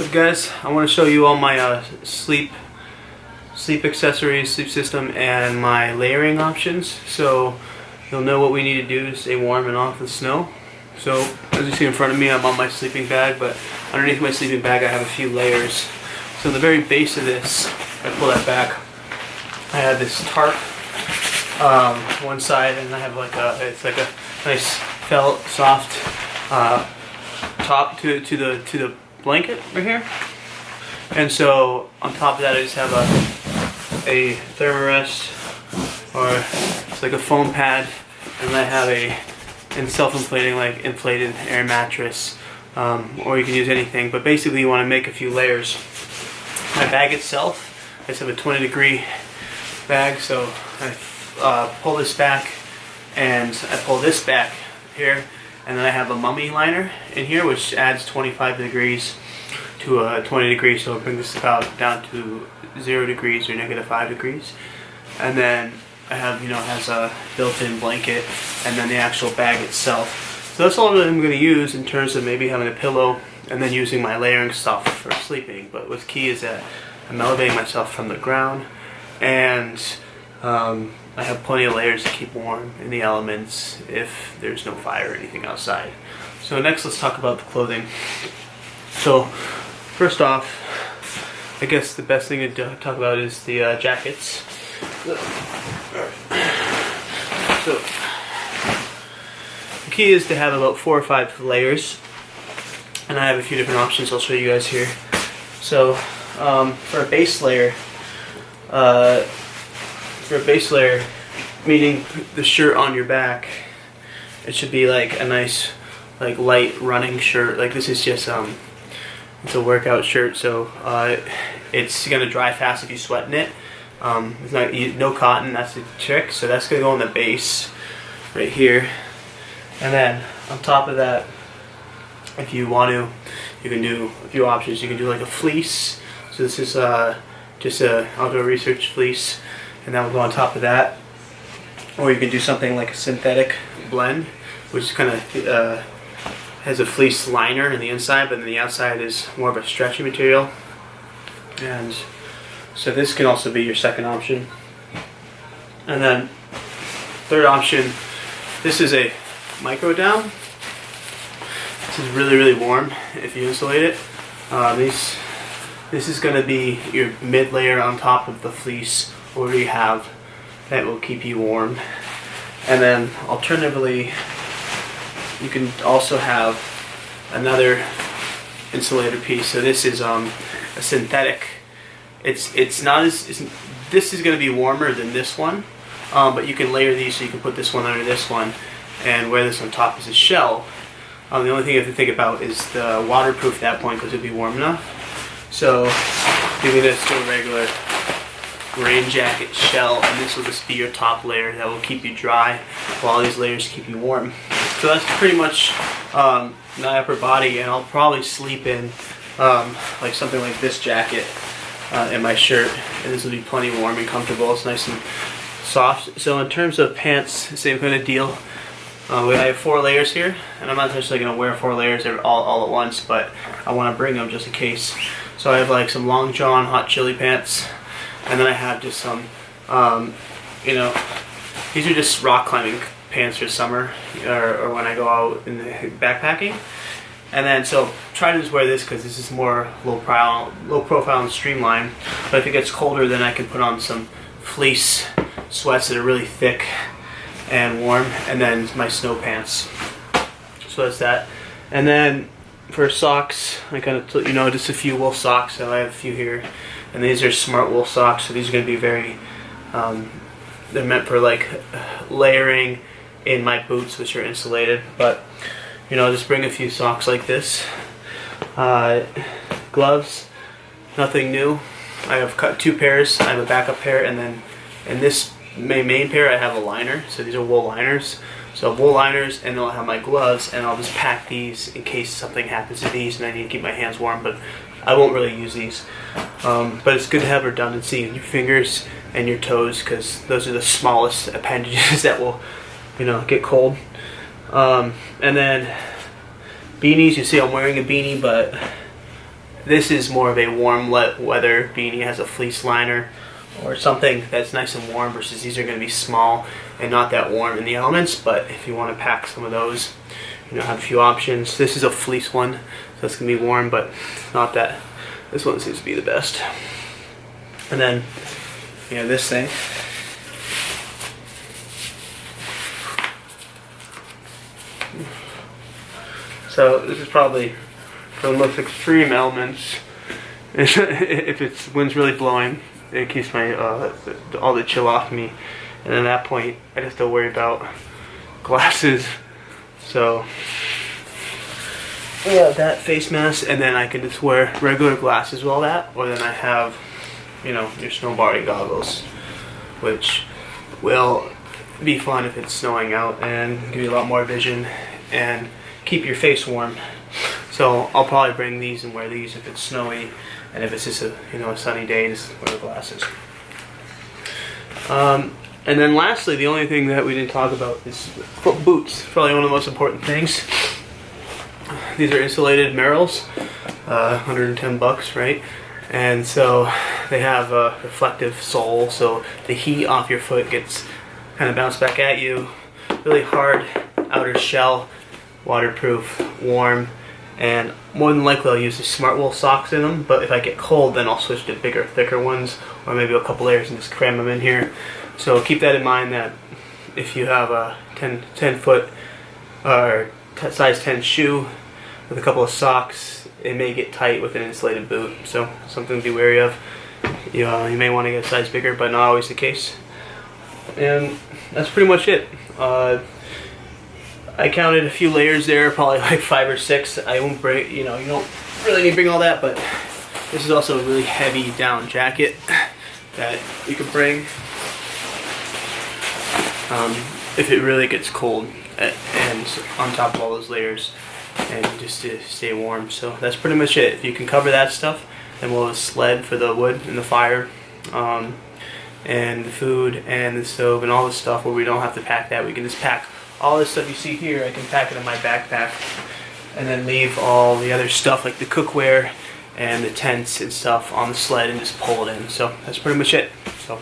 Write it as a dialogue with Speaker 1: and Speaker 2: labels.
Speaker 1: What's up, guys? I want to show you all my sleep accessories, sleep system, and my layering options, so you'll know what we need to do to stay warm and off the snow. So as you see in front of me, I'm on my sleeping bag, but underneath my sleeping bag I have a few layers. So in the very base of this, I pull that back, I have this tarp one side, and I have it's like a nice felt soft top to the blanket right here. And so on top of that I just have a Thermarest, or it's like a foam pad, and I have a self-inflating, like inflated air mattress, or you can use anything, but basically you want to make a few layers. My bag itself, I just have a 20-degree bag, so I pull this back and I pull this back here, and then I have a mummy liner in here which adds 25 degrees to 20 degrees, so it brings this about down to 0 degrees or -5 degrees. And then I have, has a built-in blanket, and then the actual bag itself. So that's all that I'm going to use in terms of maybe having a pillow and then using my layering stuff for sleeping. But what's key is that I'm elevating myself from the ground, and I have plenty of layers to keep warm in the elements if there's no fire or anything outside. So next, let's talk about the clothing. So first off, I guess the best thing to talk about is the jackets. So the key is to have about 4 or 5 layers, and I have a few different options I'll show you guys here. So for a base layer, meaning the shirt on your back, it should be like a nice, like light running shirt. Like this is just it's a workout shirt, so it's gonna dry fast if you sweat in it. It's not no cotton, that's the trick. So that's gonna go on the base right here, and then on top of that, if you want to, you can do a few options. You can do like a fleece. So this is just a outdoor research fleece, and that will go on top of that. Or you can do something like a synthetic blend, which kind of has a fleece liner in the inside, but then the outside is more of a stretchy material. And so this can also be your second option. And then third option, this is a micro down. This is really, really warm if you insulate it. This is going to be your mid layer on top of the fleece or you have that will keep you warm. And then alternatively, you can also have another insulator piece. So this is a synthetic. It's not as this is going to be warmer than this one, but you can layer these, so you can put this one under this one and wear this on top as a shell. The only thing you have to think about is the waterproof at that point, because it'll be warm enough. So you can just do a regular rain jacket shell, and this will just be your top layer that will keep you dry while these layers keep you warm. So that's pretty much my upper body, and I'll probably sleep in like something like this jacket and my shirt, and this will be plenty warm and comfortable. It's nice and soft. So in terms of pants, same kind of deal. I have 4 layers here, and I'm not necessarily going to wear 4 layers all at once, but I want to bring them just in case. So I have like some long john hot chili pants, and then I have just some, these are just rock climbing pants for summer, or when I go out in the backpacking. And then so try to just wear this because this is more low profile and streamlined. But if it gets colder, then I can put on some fleece sweats that are really thick and warm, and then my snow pants. So that's that. And then for socks, I kind of just a few wool socks. So I have a few here, and these are smart wool socks. So these are going to be very they're meant for like layering in my boots, which are insulated. But just bring a few socks like this. Gloves, nothing new. I have cut 2 pairs. I have a backup pair, and then in this main pair I have a liner. So these are wool liners. So wool liners, and then I'll have my gloves, and I'll just pack these in case something happens to these and I need to keep my hands warm, but I won't really use these. But it's good to have redundancy in your fingers and your toes, because those are the smallest appendages that will get cold. And then beanies, you see I'm wearing a beanie, but This is more of a warm weather beanie, has a fleece liner or something that's nice and warm, versus these are going to be small and not that warm in the elements. But if you want to pack some of those, have a few options. This is a fleece one, so it's going to be warm, but not that. This one seems to be the best. And then, this thing. So this is probably for the most extreme elements. If it's wind's really blowing, it keeps my all the chill off me, and at that point I just don't worry about glasses. So that face mask, and then I can just wear regular glasses with all that, or then I have your snowboarding goggles, which will be fun if it's snowing out and give you a lot more vision and keep your face warm. So I'll probably bring these and wear these if it's snowy, and if it's just a sunny day, just wear the glasses. And then lastly, the only thing that we didn't talk about is boots. Probably one of the most important things. These are insulated Merrells, 110 bucks, right? And so they have a reflective sole, so the heat off your foot gets kind of bounced back at you. Really hard outer shell, waterproof, warm, and more than likely I'll use the Smartwool socks in them, but if I get cold then I'll switch to bigger, thicker ones, or maybe a couple layers and just cram them in here. So keep that in mind, that if you have a 10 foot or size 10 shoe with a couple of socks, it may get tight with an insulated boot, so something to be wary of. You may want to get a size bigger, but not always the case. And that's pretty much it. I counted a few layers there, probably like 5 or 6. I won't bring, you don't really need to bring all that, but this is also a really heavy down jacket that you can bring if it really gets cold, and on top of all those layers, and just to stay warm. So that's pretty much it. If you can cover that stuff, then we'll have a sled for the wood and the fire, and the food and the stove and all the stuff where we don't have to pack that. We can just pack all this stuff you see here. I can pack it in my backpack and then leave all the other stuff like the cookware and the tents and stuff on the sled and just pull it in. So that's pretty much it. So